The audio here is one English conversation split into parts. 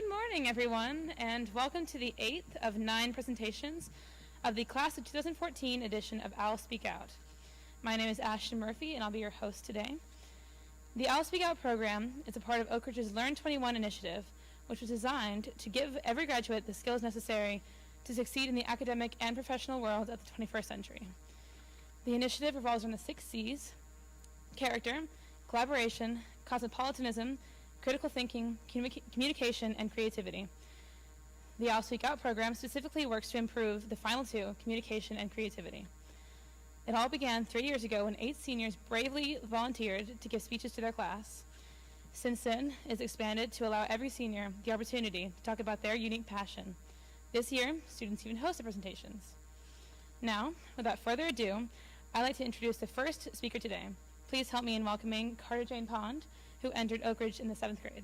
Good morning, everyone, and welcome to the 8th of 9 presentations of the Class of 2014 edition of I'll Speak Out. My name is Ashton Murphy, and I'll be your host today. The I'll Speak Out program is a part of Oakridge's Learn 21 initiative, which was designed to give every graduate the skills necessary to succeed in the academic and professional world of the 21st century. The initiative revolves around the 6 C's: character, collaboration, cosmopolitanism, critical thinking, communication, and creativity. The I'll Speak Out program specifically works to improve the final 2, communication and creativity. It all began 3 years ago when 8 seniors bravely volunteered to give speeches to their class. Since then, it's expanded to allow every senior the opportunity to talk about their unique passion. This year, students even hosted presentations. Now, without further ado, I'd like to introduce the first speaker today. Please help me in welcoming Carter Jane Pond, who entered Oakridge in the 7th grade.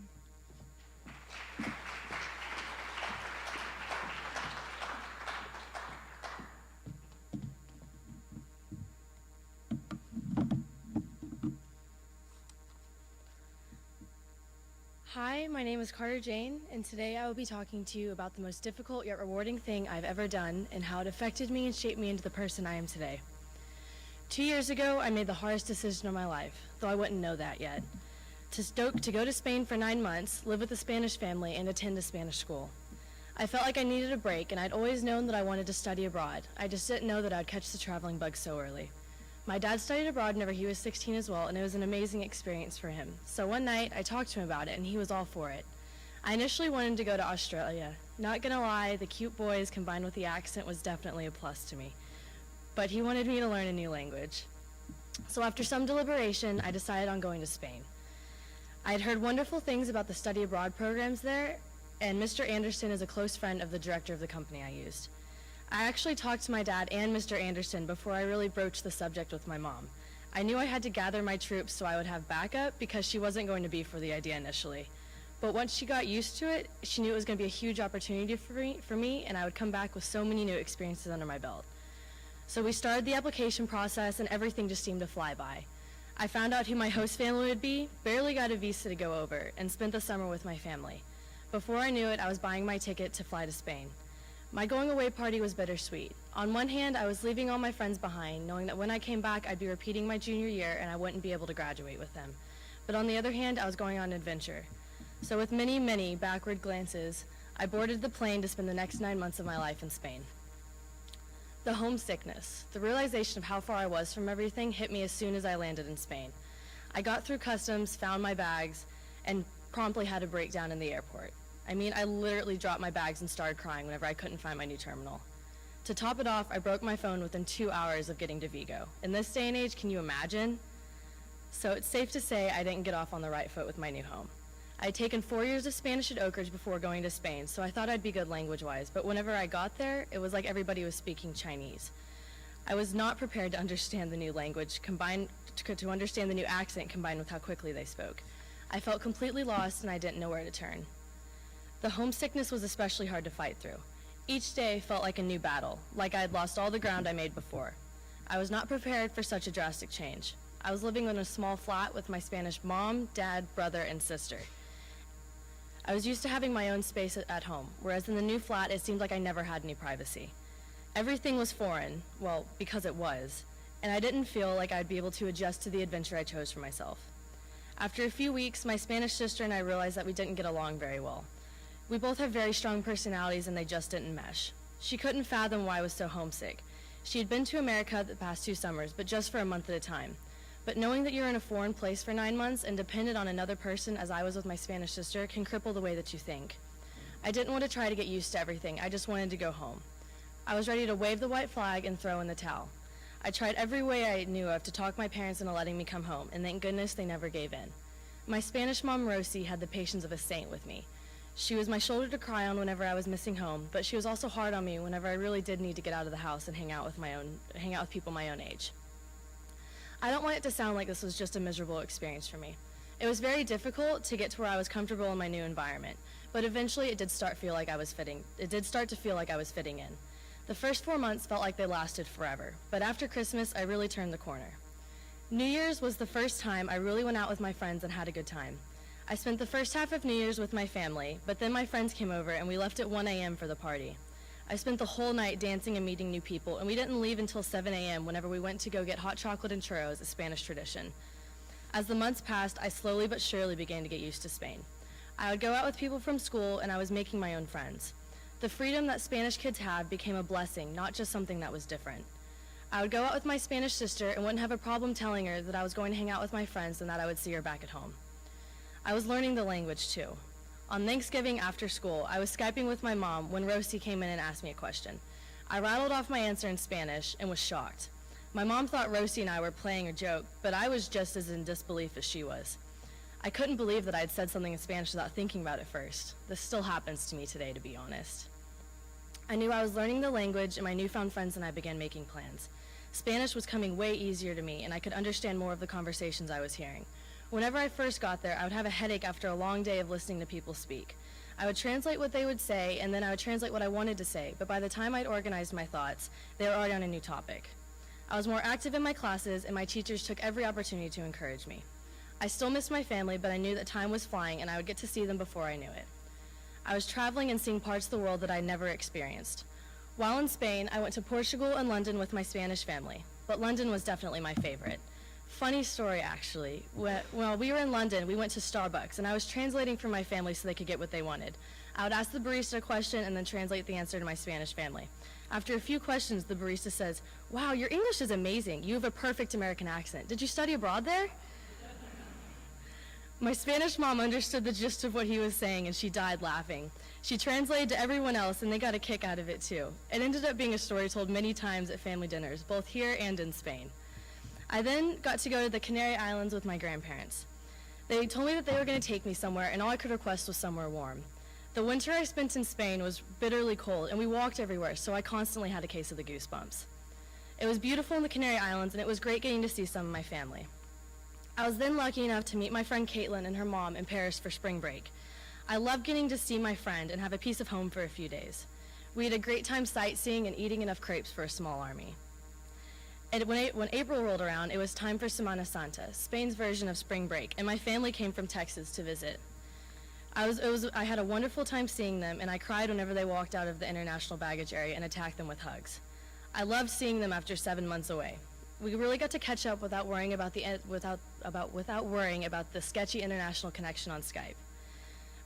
Hi, my name is Carter Jane, and today I will be talking to you about the most difficult yet rewarding thing I've ever done and how it affected me and shaped me into the person I am today. 2 years ago, I made the hardest decision of my life, though I wouldn't know that yet. To go to Spain for 9 months, live with a Spanish family, and attend a Spanish school. I felt like I needed a break, and I'd always known that I wanted to study abroad. I just didn't know that I'd catch the traveling bug so early. My dad studied abroad whenever he was 16 as well, and it was an amazing experience for him. So one night, I talked to him about it, and he was all for it. I initially wanted to go to Australia. Not gonna lie, the cute boys combined with the accent was definitely a plus to me. But he wanted me to learn a new language. So after some deliberation, I decided on going to Spain. I had heard wonderful things about the study abroad programs there, and Mr. Anderson is a close friend of the director of the company I used. I actually talked to my dad and Mr. Anderson before I really broached the subject with my mom. I knew I had to gather my troops so I would have backup because she wasn't going to be for the idea initially. But once she got used to it, she knew it was going to be a huge opportunity for me, and I would come back with so many new experiences under my belt. So we started the application process, and everything just seemed to fly by. I found out who my host family would be, barely got a visa to go over, and spent the summer with my family. Before I knew it, I was buying my ticket to fly to Spain. My going away party was bittersweet. On one hand, I was leaving all my friends behind, knowing that when I came back, I'd be repeating my junior year and I wouldn't be able to graduate with them. But on the other hand, I was going on an adventure. So with many, many backward glances, I boarded the plane to spend the next 9 months of my life in Spain. The homesickness, the realization of how far I was from everything hit me as soon as I landed in Spain. I got through customs, found my bags, and promptly had a breakdown in the airport. I mean, I literally dropped my bags and started crying whenever I couldn't find my new terminal. To top it off, I broke my phone within 2 hours of getting to Vigo. In this day and age, can you imagine? So it's safe to say I didn't get off on the right foot with my new home. I had taken 4 years of Spanish at Oakridge before going to Spain, so I thought I'd be good language-wise, but whenever I got there, it was like everybody was speaking Chinese. I was not prepared to understand the new language, to understand the new accent combined with how quickly they spoke. I felt completely lost and I didn't know where to turn. The homesickness was especially hard to fight through. Each day felt like a new battle, like I had lost all the ground I made before. I was not prepared for such a drastic change. I was living in a small flat with my Spanish mom, dad, brother, and sister. I was used to having my own space at home, whereas in the new flat, it seemed like I never had any privacy. Everything was foreign, well, because it was, and I didn't feel like I'd be able to adjust to the adventure I chose for myself. After a few weeks, my Spanish sister and I realized that we didn't get along very well. We both have very strong personalities and they just didn't mesh. She couldn't fathom why I was so homesick. She had been to America the past 2 summers, but just for a month at a time. But knowing that you're in a foreign place for 9 months and dependent on another person, as I was with my Spanish sister, can cripple the way that you think. I didn't want to try to get used to everything. I just wanted to go home. I was ready to wave the white flag and throw in the towel. I tried every way I knew of to talk my parents into letting me come home, and thank goodness they never gave in. My Spanish mom, Rosie, had the patience of a saint with me. She was my shoulder to cry on whenever I was missing home, but she was also hard on me whenever I really did need to get out of the house and hang out with people my own age. I don't want it to sound like this was just a miserable experience for me. It was very difficult to get to where I was comfortable in my new environment, but eventually it did start to feel like I was fitting in. The first 4 months felt like they lasted forever, but after Christmas, I really turned the corner. New Year's was the first time I really went out with my friends and had a good time. I spent the first half of New Year's with my family, but then my friends came over and we left at 1 a.m. for the party. I spent the whole night dancing and meeting new people, and we didn't leave until 7 a.m. whenever we went to go get hot chocolate and churros, a Spanish tradition. As the months passed, I slowly but surely began to get used to Spain. I would go out with people from school, and I was making my own friends. The freedom that Spanish kids have became a blessing, not just something that was different. I would go out with my Spanish sister and wouldn't have a problem telling her that I was going to hang out with my friends and that I would see her back at home. I was learning the language too. On Thanksgiving after school, I was Skyping with my mom when Rosie came in and asked me a question. I rattled off my answer in Spanish and was shocked. My mom thought Rosie and I were playing a joke, but I was just as in disbelief as she was. I couldn't believe that I had said something in Spanish without thinking about it first. This still happens to me today, to be honest. I knew I was learning the language, and my newfound friends and I began making plans. Spanish was coming way easier to me, and I could understand more of the conversations I was hearing. Whenever I first got there, I would have a headache after a long day of listening to people speak. I would translate what they would say, and then I would translate what I wanted to say, but by the time I'd organized my thoughts, they were already on a new topic. I was more active in my classes, and my teachers took every opportunity to encourage me. I still missed my family, but I knew that time was flying, and I would get to see them before I knew it. I was traveling and seeing parts of the world that I'd never experienced. While in Spain, I went to Portugal and London with my Spanish family, but London was definitely my favorite. Funny story, actually. While we were in London, we went to Starbucks, and I was translating for my family so they could get what they wanted. I would ask the barista a question and then translate the answer to my Spanish family. After a few questions, the barista says, "Wow, your English is amazing. You have a perfect American accent. Did you study abroad there?" My Spanish mom understood the gist of what he was saying, and she died laughing. She translated to everyone else, and they got a kick out of it, too. It ended up being a story told many times at family dinners, both here and in Spain. I then got to go to the Canary Islands with my grandparents. They told me that they were going to take me somewhere, and all I could request was somewhere warm. The winter I spent in Spain was bitterly cold, and we walked everywhere, so I constantly had a case of the goosebumps. It was beautiful in the Canary Islands, and it was great getting to see some of my family. I was then lucky enough to meet my friend Caitlin and her mom in Paris for spring break. I loved getting to see my friend and have a piece of home for a few days. We had a great time sightseeing and eating enough crepes for a small army. And when April rolled around, it was time for Semana Santa, Spain's version of spring break, and my family came from Texas to visit. I had a wonderful time seeing them, and I cried whenever they walked out of the international baggage area and attacked them with hugs. I loved seeing them after 7 months away. We really got to catch up without worrying about the sketchy international connection on Skype.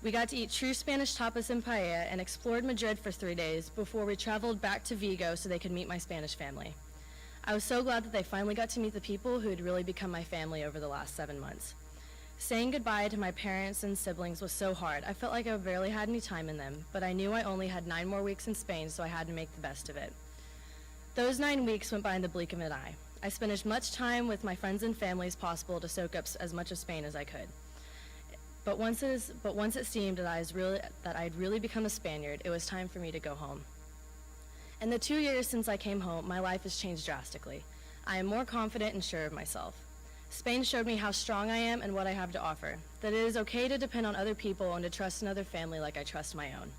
We got to eat true Spanish tapas and paella and explored Madrid for 3 days before we traveled back to Vigo so they could meet my Spanish family. I was so glad that they finally got to meet the people who had really become my family over the last 7 months. Saying goodbye to my parents and siblings was so hard. I felt like I barely had any time in them, but I knew I only had 9 more weeks in Spain, so I had to make the best of it. Those 9 weeks went by in the blink of an eye. I spent as much time with my friends and family as possible to soak up as much of Spain as I could. But once it seemed that I'd really become a Spaniard, it was time for me to go home. In the 2 years since I came home, my life has changed drastically. I am more confident and sure of myself. Spain showed me how strong I am and what I have to offer, that it is okay to depend on other people and to trust another family like I trust my own.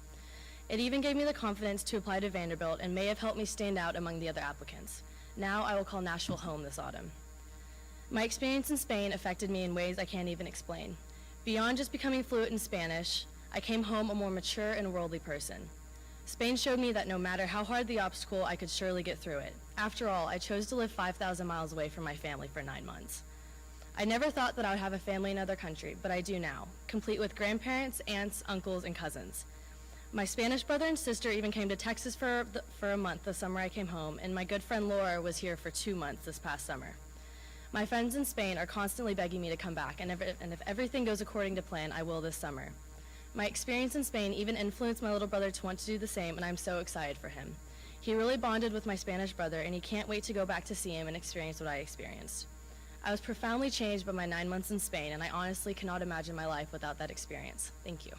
It even gave me the confidence to apply to Vanderbilt and may have helped me stand out among the other applicants. Now I will call Nashville home this autumn. My experience in Spain affected me in ways I can't even explain. Beyond just becoming fluent in Spanish, I came home a more mature and worldly person. Spain showed me that no matter how hard the obstacle, I could surely get through it. After all, I chose to live 5,000 miles away from my family for 9 months. I never thought that I would have a family in another country, but I do now, complete with grandparents, aunts, uncles, and cousins. My Spanish brother and sister even came to Texas for a month the summer I came home, and my good friend Laura was here for 2 months this past summer. My friends in Spain are constantly begging me to come back, and if everything goes according to plan, I will this summer. My experience in Spain even influenced my little brother to want to do the same, and I'm so excited for him. He really bonded with my Spanish brother, and he can't wait to go back to see him and experience what I experienced. I was profoundly changed by my 9 months in Spain, and I honestly cannot imagine my life without that experience. Thank you.